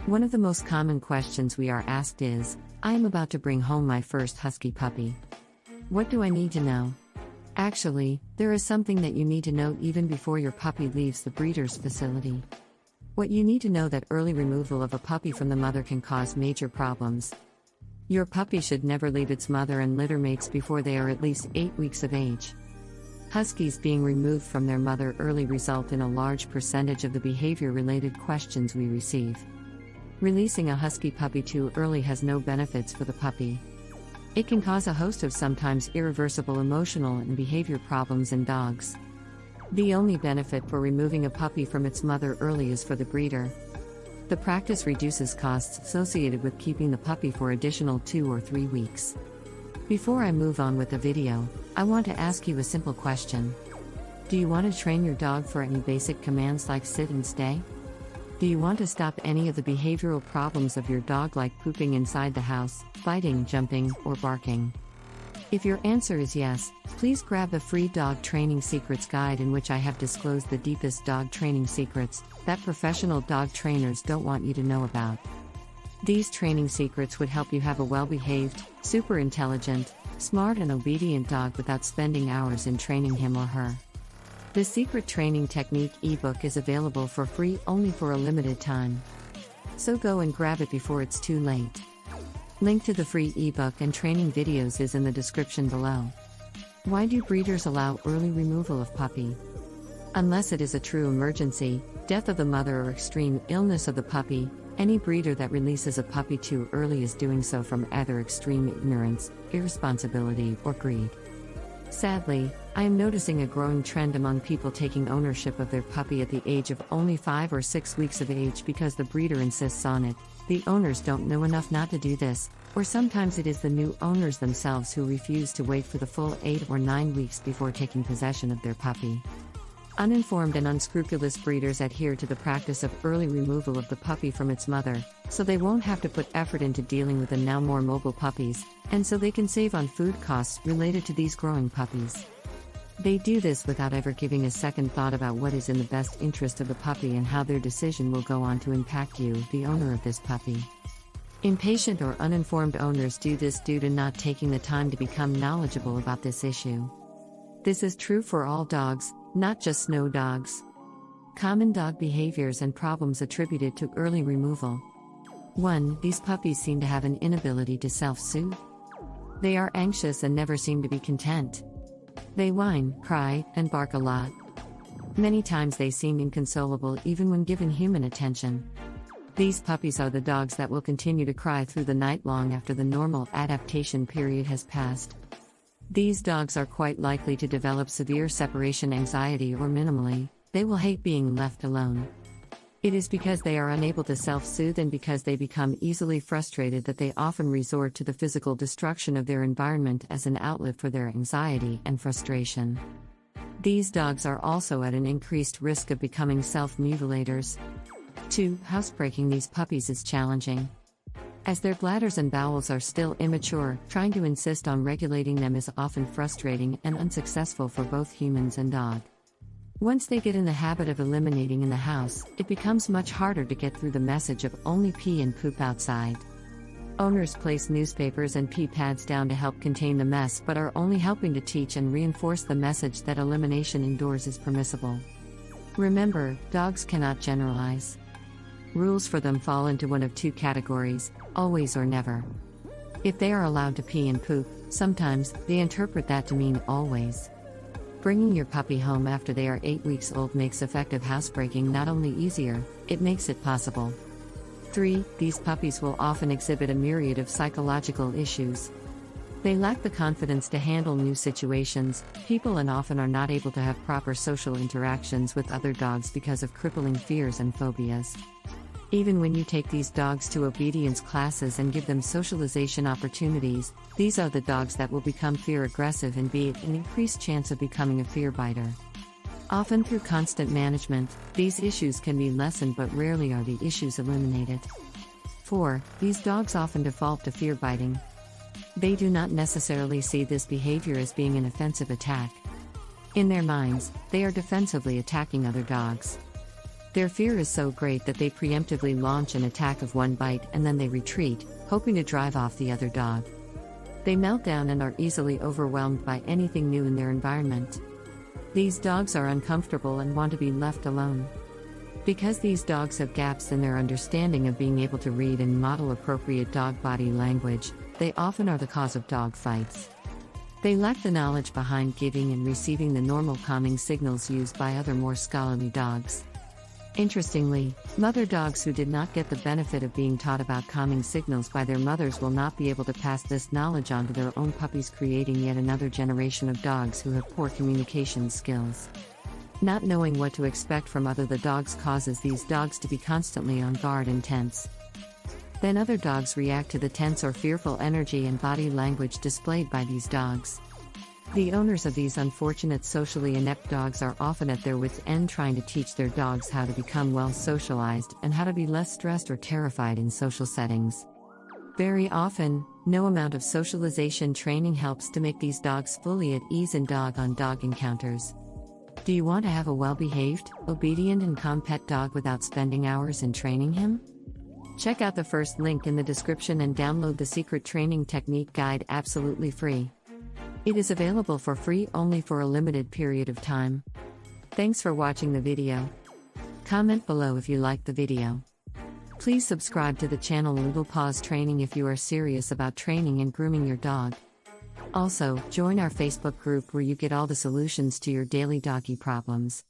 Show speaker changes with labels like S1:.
S1: One of the most common questions we are asked is, I am about to bring home my first Husky puppy. What do I need to know? Actually, there is something that you need to know even before your puppy leaves the breeder's facility. What you need to know that early removal of a puppy from the mother can cause major problems. Your puppy should never leave its mother and littermates before they are at least 8 weeks of age. Huskies being removed from their mother early result in a large percentage of the behavior-related questions we receive. Releasing a Husky puppy too early has no benefits for the puppy. It can cause a host of sometimes irreversible emotional and behavior problems in dogs. The only benefit for removing a puppy from its mother early is for the breeder. The practice reduces costs associated with keeping the puppy for additional 2 or 3 weeks. Before I move on with the video, I want to ask you a simple question. Do you want to train your dog for any basic commands like sit and stay? Do you want to stop any of the behavioral problems of your dog like pooping inside the house, biting, jumping, or barking? If your answer is yes, please grab the free Dog Training Secrets Guide in which I have disclosed the deepest dog training secrets that professional dog trainers don't want you to know about. These training secrets would help you have a well-behaved, super intelligent, smart and obedient dog without spending hours in training him or her. The Secret Training Technique ebook is available for free only for a limited time. So go and grab it before it's too late. Link to the free ebook and training videos is in the description below. Why do breeders allow early removal of puppy? Unless it is a true emergency, death of the mother or extreme illness of the puppy, any breeder that releases a puppy too early is doing so from either extreme ignorance, irresponsibility, or greed. Sadly, I am noticing a growing trend among people taking ownership of their puppy at the age of only 5 or 6 weeks of age because the breeder insists on it. The owners don't know enough not to do this, or sometimes it is the new owners themselves who refuse to wait for the full 8 or 9 weeks before taking possession of their puppy. Uninformed and unscrupulous breeders adhere to the practice of early removal of the puppy from its mother, so they won't have to put effort into dealing with the now more mobile puppies, and so they can save on food costs related to these growing puppies. They do this without ever giving a second thought about what is in the best interest of the puppy and how their decision will go on to impact you, the owner of this puppy. Impatient or uninformed owners do this due to not taking the time to become knowledgeable about this issue. This is true for all dogs, not just snow dogs. Common dog behaviors and problems attributed to early removal. 1. These puppies seem to have an inability to self-soothe. They are anxious and never seem to be content. They whine, cry, and bark a lot. Many times they seem inconsolable even when given human attention. These puppies are the dogs that will continue to cry through the night long after the normal adaptation period has passed. These dogs are quite likely to develop severe separation anxiety or minimally, they will hate being left alone. It is because they are unable to self-soothe and because they become easily frustrated that they often resort to the physical destruction of their environment as an outlet for their anxiety and frustration. These dogs are also at an increased risk of becoming self-mutilators. 2. Housebreaking these puppies is challenging. As their bladders and bowels are still immature, trying to insist on regulating them is often frustrating and unsuccessful for both humans and dog. Once they get in the habit of eliminating in the house, it becomes much harder to get through the message of only pee and poop outside. Owners place newspapers and pee pads down to help contain the mess but are only helping to teach and reinforce the message that elimination indoors is permissible. Remember, dogs cannot generalize. Rules for them fall into one of 2 categories, always or never. If they are allowed to pee and poop, sometimes they interpret that to mean always. Bringing your puppy home after they are 8 weeks old makes effective housebreaking not only easier, it makes it possible. 3. These puppies will often exhibit a myriad of psychological issues. They lack the confidence to handle new situations, people, and often are not able to have proper social interactions with other dogs because of crippling fears and phobias. Even when you take these dogs to obedience classes and give them socialization opportunities, these are the dogs that will become fear aggressive and be at an increased chance of becoming a fear biter. Often through constant management, these issues can be lessened but rarely are the issues eliminated. 4. These dogs often default to fear biting. They do not necessarily see this behavior as being an offensive attack. In their minds, they are defensively attacking other dogs. Their fear is so great that they preemptively launch an attack of one bite and then they retreat, hoping to drive off the other dog. They melt down and are easily overwhelmed by anything new in their environment. These dogs are uncomfortable and want to be left alone. Because these dogs have gaps in their understanding of being able to read and model appropriate dog body language, they often are the cause of dog fights. They lack the knowledge behind giving and receiving the normal calming signals used by other more scholarly dogs. Interestingly, mother dogs who did not get the benefit of being taught about calming signals by their mothers will not be able to pass this knowledge on to their own puppies, creating yet another generation of dogs who have poor communication skills. Not knowing what to expect from other dogs causes these dogs to be constantly on guard and tense. Then other dogs react to the tense or fearful energy and body language displayed by these dogs. The owners of these unfortunate socially inept dogs are often at their wits' end trying to teach their dogs how to become well socialized and how to be less stressed or terrified in social settings. Very often, no amount of socialization training helps to make these dogs fully at ease in dog-on-dog encounters. Do you want to have a well-behaved, obedient and calm pet dog without spending hours in training him? Check out the first link in the description and download the Secret Training Technique Guide absolutely free. It is available for free only for a limited period of time. Thanks for watching the video. Comment below if you liked the video. Please subscribe to the channel Little Paws Training if you are serious about training and grooming your dog. Also, join our Facebook group where you get all the solutions to your daily doggy problems.